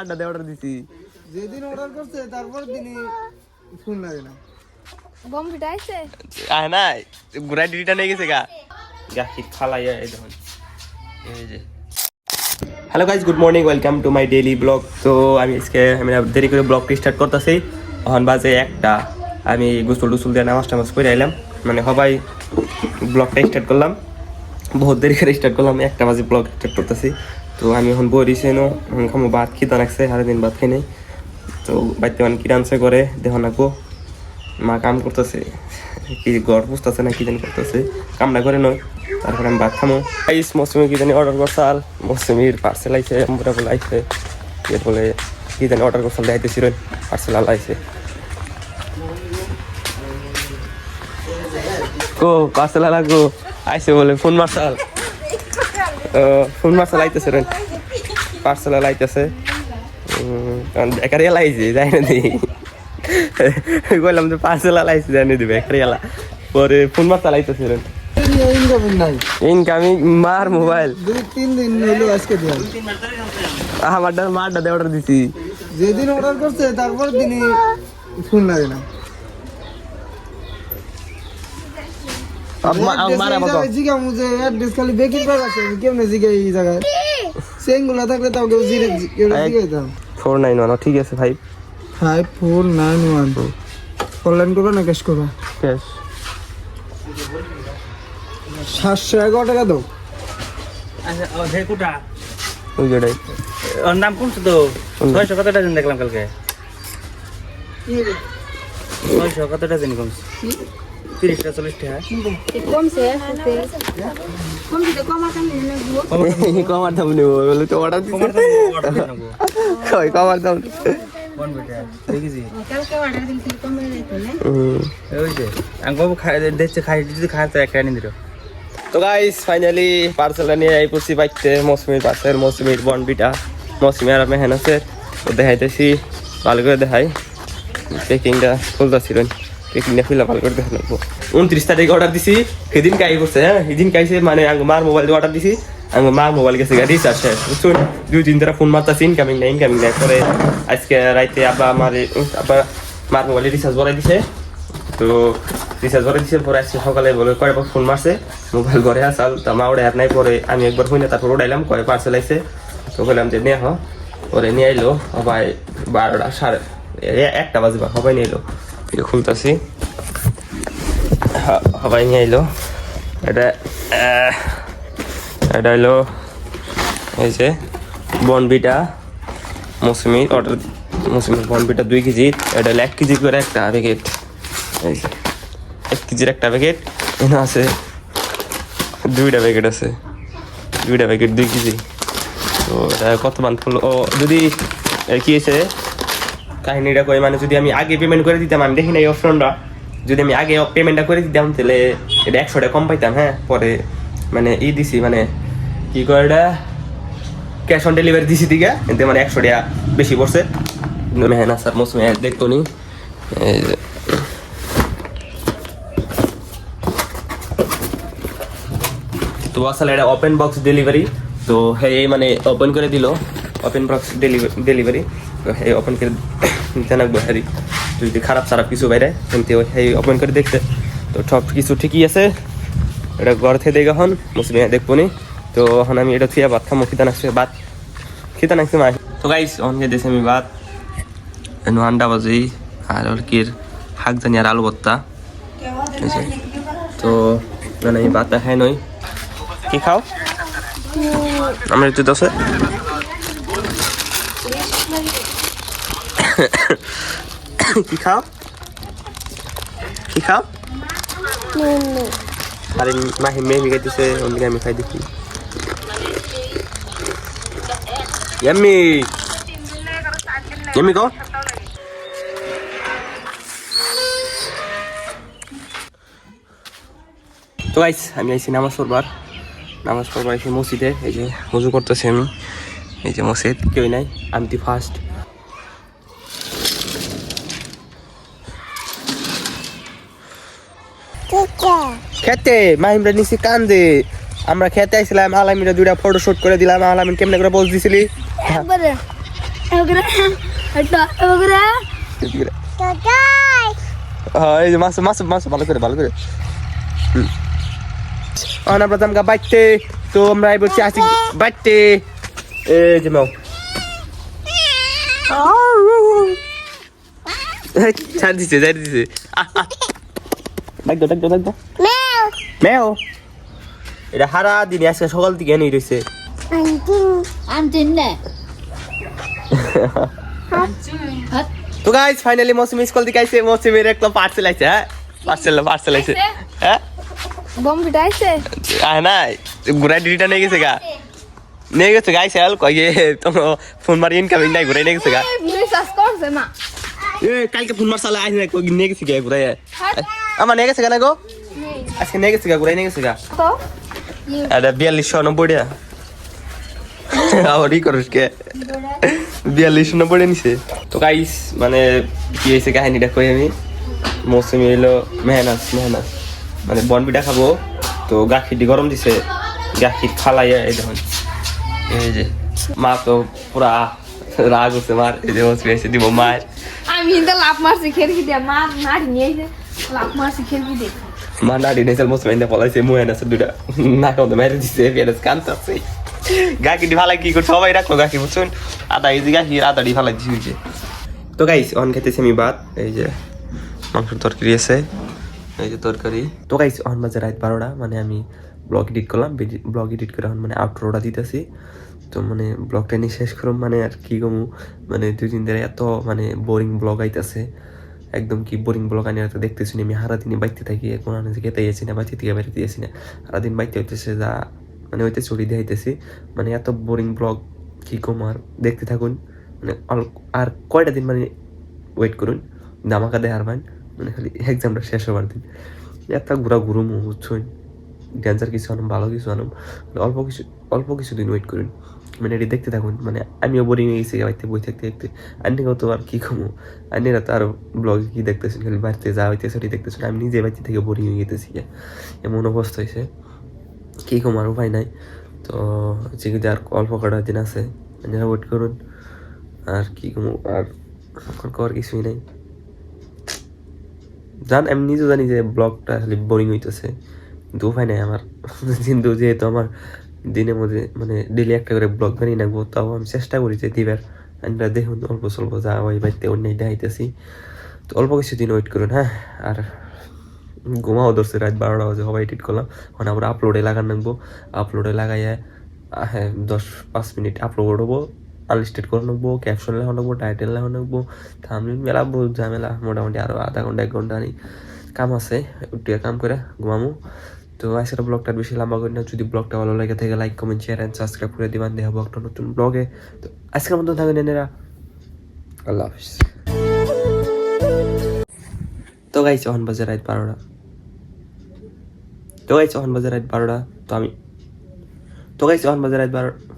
আড্ডাতে order দিছি যেদিন order করছে তারপর দিনই ফোন লাগে না। বম ফিটাইছে আয় না ঘুরাই ডিটা নিয়ে গেছে গা গাখি খালাই এই দেখুন এই যে hello guys good morning welcome to my daily blog. তো আমি আজকে দেরি করে ব্লগটি স্টার্ট করতেছি। এখন বাজে 1টা। আমি গোসল টুসল দিয়ে নামাজ টামাজ করে আইলাম, মানে সবাই ব্লগটা স্টার্ট করলাম, বহুত দেরি করে স্টার্ট করলাম। 1টা বাজে ব্লগ স্টার্ট করতেছি। তো আমি এখন বইছি নো খামো ভাত খিদা লাগছে, সারাদিন ভাত খাই নাই। তো বাড়িতে মানে কি রান্না করে দেখো নাকো, মা কাম করতেছে, কি ঘর পুষতেছে না কি জানি করতেছে, কামটা করে নয়। তারপরে আমি ভাত খামো। আইস মৌসুমি কি জানি অর্ডার করছাল, মৌসুমির পার্সেল আইছে, আমরা বলে আইছে, এর বলে কি জানি অর্ডার করছাল দেখাইতেছিল, পার্সেল আলা আইছে। গো পার্সেল আলা গো আইছে বলে ফোন মারছাল, ফোন মারছাল আইতেছে রে, পার্সেল আলা আইতেছে। একারে আইছে যাই না দি বললাম যে পার্সেল আলা আইছে জানি দিবে একারে আলা, পরে ফোন মারছাল আইতেছে রে। ইনকামিং নাই, ইনকামিং মার মোবাইল 2-3 দিন হলো আজকে দিয়া। আমারটা মারটা দিয়ে অর্ডার দিছি, যেদিন অর্ডার করছে তারপর দিনই ফোন লাগে না। মারা মতো জিগা মুঝে অ্যাড্রেস খালি বেকিং করা আছে, কেমনে জিগা এই জায়গায় সেঙ্গুলা থাকলে তাও কেউ জিগাইতাম। 491 ঠিক আছে ভাই। 5491 অনলাইন করবা না ক্যাশ করবা? ক্যাশ। 711 টাকা দাও। আচ্ছা ও হে কোটা ওই জড়াই ওর নাম কোন তো 600 কত টাকা দেখলাম কালকে, 600 কত টাকা দিন কমছে 30 টা 40 টাকা কমছে আসতে কমছে কমাতাম না গো কমার দাম নেব বলে তো অর্ডার দিছি, কই কমার দাম কোন বেটা দেখিছি কালকে অর্ডার দিন কি কমে যাইতো না ওই যে আঙ্গবাবু খাই দেখছে, খাই যদি খাইতে একটা এনে দিল। তো গাইস ফাইনালি পার্সেলটা নিয়ে আই পড়ছি বাইতে, মৌসুমির পার্সেল, মৌসুমির বনবিটা, মৌসুমি আর মেহনাসের। তো দেখাইতেছি ভালো করে দেখাই, পেকিংটা খুলতেছিল, পেকিংটা খুলে ভালো করে দেখা লাগবো। 29 তারিখে অর্ডার দিছি, সেদিন কাই করছে, হ্যাঁ সেদিন কাইছে, মানে আঙ্গ মার মোবাইল দিয়ে অর্ডার দিছি, আঙ্গ মার মোবাইল গেছে রিচার্জ শেষ, বুঝছুন 2-3 তারা ফোন মারতাছি, ইনকামিং নাই পরে আজকে রাইতে আবার আমার আবার মার মোবাইলে রিচার্জ ভরাই দিছে। তো রিচার্জ ভরে দিছে, পরে আজকে সকালে বলে কয়েকবার ফোন মারছে, মোবাইল ঘরে আসাল, তো মা ওটা অ্যাপ নাই। পরে আমি একবার হই না, তারপর ওটাইলাম, কয়ে পার্সেল আইছে। তো বললাম যে নিয়ে পরে নিয়ে আইলো সবাই 12টা 1টা বাজে সবাই নিয়ে এলো। এটা খুলতেছি, সবাই নিয়ে আইলো। এটা হইলো এই যে বনবিটা মৌসুমি অর্ডার, মৌসুমির বনবিটা 2 কেজি, এটা হলো 1 কেজি করে একটা প্যাকেট, 1 কেজির একটা প্যাকেট এনে আছে, 2টা প্যাকেট আছে, 2টা প্যাকেট 2 কেজি। তো এটা কত মান হলো, ও যদি কি হয়েছে কাহিনিটা কই, মানে যদি আমি আগে পেমেন্ট করে দিতাম, আমি দেখি না এই অপশনটা, যদি আমি আগে পেমেন্টটা করে দিতাম তাহলে এটা 100 টাকা কম পাইতাম। হ্যাঁ পরে মানে দিছি, মানে কি করে এটা ক্যাশ অন ডেলিভারি দিছি দিকে, এতে মানে 100 টাকা বেশি পড়ছে। মেহনা স্যার মৌসুমি দেখতো নি, তো আসলে এটা ওপেন বক্স ডেলিভারি। তো হ্যাঁ মানে ওপেন করে দিল, ওপেন বক্স ডেলিভারি। তো হ্যাঁ ওপেন করে জানাকবো, হ্যারি যদি খারাপ সারাপ কিছু বাইরে কিন্তু হ্যাঁ ওপেন করে দেখতে। তো সব কিছু ঠিকই আছে, এটা ঘর থেকে দেখে এখন মুসলিম দেখবো নি। তো এখন আমি এটা থুয়া ভাত খামো, খিদা নাকছে মা। তো গাইস অনকে দিয়েছে আমি ভাত, 9টা বাজে, আর কি শাক জানি আর আলু ভর্তা। তো মানে আমি ভাতটা খাই নই, কি খাও আমরা একটু দোষে কি খাও আরে মাহি মেয়ে খাইতেছে, অন্যদিকে আমি খাই দেখি। ইয়াম্মি কো তো গাইস আমি আইছি নামাজ পড়বার আইছি মসজিদে। এই যে হুজু করতেছি আমি, এই যে মসজিদ কেউ নাই, আমি তো ফার্স্ট। খেতে মাহিমরা নিচে কান্দে, আমরা খেতে আইছিলাম, আলামিরা 2টা ফটো শুট করে দিলাম। আলামিন কেমনে করে পোজ দিছিলি? এই যে মাছ মাছ মাছ ভালো করে ভালো করে আমরা প্রথম বাইতে তো আমরা বলছি আসি বাইতে এই যে মাও ছাড় দিছে ডাক দাও মেও এটা হারা দিন আজকে সকাল থেকে এনেই রয়েছে তো গাইস ফাইনালি মৌসুমি স্কুল থেকে আইছে মৌসুমির একটা পার্সেল আইছে হ্যাঁ পার্সেল আইছে হ্যাঁ বম্বিটা আইছে না ঘুরাই ডিটা নিয়ে গেছে গা নিয়ে গেছে গাইছে আল কই তোমার ফোন মারি ইনকামিং নাই ঘুরাই নিয়ে গেছে গা রিসার্চ করছে মা কালকে ফোন মার সালা আইছে না কই নিয়ে গেছে গা ঘুরাই আমার নিয়ে গেছে গা না গো আজকে নিয়ে গেছে গা ঘুরাই নিয়ে গেছে গা তো এটা 4290 টাকা আবার ই করিস কে 4290 নিছে তো গাইস মানে কি হয়েছে কাহিনীটা কই আমি মৌসুমি এলো মেহনাস মানে বনবিটা খাবো তো গাখির গরম দিছে গাখির ফালাইয়া এই দেখুন এই যে মা তো পুরা রাগ হচ্ছে মার এই যে মৌসুমি এসে দিব মায়ের আমি তো লাভ মারছি খেলকি দিয়ে মা নাড়ি নিয়ে এসে লাভ মারছি খেলকি দিয়ে মা নাড়ি নেই মৌসুমি এনে পলাইছে মুহেনাসের দুটা না খাওয়া মেরে দিছে পেঁয়াজ কানতাছে গাখিটি ফালাই কি করে সবাই রাখলো গাখি বুঝছেন আধা কেজি গাখির আধাটি ফালাই দিছি তো গাইস অন খেতেছি আমি ভাত এই যে মাংসের তরকারি আছে এই যে তরকারি তো গাইস অন বাজে রাত 12টা মানে আমি ব্লগ এডিট করলাম ব্লগ এডিট করে মানে আউটরোটা দিতেছি তো মানে ব্লগটা নিয়ে শেষ করুম মানে আর কি কমু মানে 2 দিন ধরে এত মানে বোরিং ব্লগ আইতেছে একদম কি বোরিং ব্লগ আনি তো দেখতেছি আমি হারা দিনে বাইতে থাকি এখন আমি খেতে গেছি না বাইতে থেকে বেরোতে গেছি না সারাদিন বাইতে হইতেছে যা মানে হইতে চড়ি দিয়েছি মানে এত বোরিং ব্লগ কি কম আর দেখতে থাকুন মানে আর কয়টা দিন মানে ওয়েট করুন ধামাকা দেওয়ার মান মানে খালি এক্সামটা শেষ হবার দিন এত ঘুরু বুঝছুন ড্যান্সার কিছু আনুম ভালো কিছু আনুম অল্প কিছু দিন ওয়েট করুন মানে এটি দেখতে থাকুন মানে আমিও বোরিং হয়ে গেছি বাড়িতে বই থাকতে আন্নিকেও তো আর কি কমো আন্নিরা তো আরও ব্লগে কি দেখতেছেন খালি বাড়িতে যা হইতেছে ওটি দেখতেছেন আমি নিজে বাড়িতে থেকে বোরিং হয়ে যেতেছি এমন অবস্থা হয়েছে কি কম আর উপায় নাই তো যদি আর অল্প কটা দিন আছে আপনারা ওয়েট করুন আর কি কম আর করার কিছুই নাই আমি নিজেও জানি যে ব্লগটা খালি বোরিং হইতেছে কিন্তু উপায় নাই আমার কিন্তু যেহেতু আমার দিনের মধ্যে মানে ডেলি একটা করে ব্লগ বানিয়ে রাখবো তাও আমি চেষ্টা করি যে দিবার আমরা দেখুন অল্প স্বল্প যা ওই বাড়িতে অন্য দেখাইতেছি তো অল্প কিছু দিন ওয়েট করুন হ্যাঁ আর ঘুমাও ধরছে রাত 12টা বাজে সবাই এডিট করলাম এখন আমরা আপলোডে রাখবো আপলোডে লাগাইয়া হ্যাঁ 10-5 মিনিট আপলোড করবো আনলিস্টেড করে নেবো ক্যাপশন লেখা নেবো টাইটেল লেখা নেবো থামনেল মেলাবো ঝামেলা মোটামুটি আরও আধা ঘন্টা 1 ঘন্টা নেই কাম আছে উঠিয়ে কাম করে ঘুমামো তো আজকের ব্লগটা বেশি লম্বা করি না যদি ব্লগটা ভালো লাগে থাকে like comment share and subscribe করে দিবেন দেখা ব্লগটা নতুন ব্লগে তো আজকের মতো থাকেন এনারা আল্লাহ হাফিজ তো গাইছে অন বাজে রাত 12টা তো গাইছে অন বাজে রাত 12টা তো আমি তো গাইছে অন বাজে রাত 12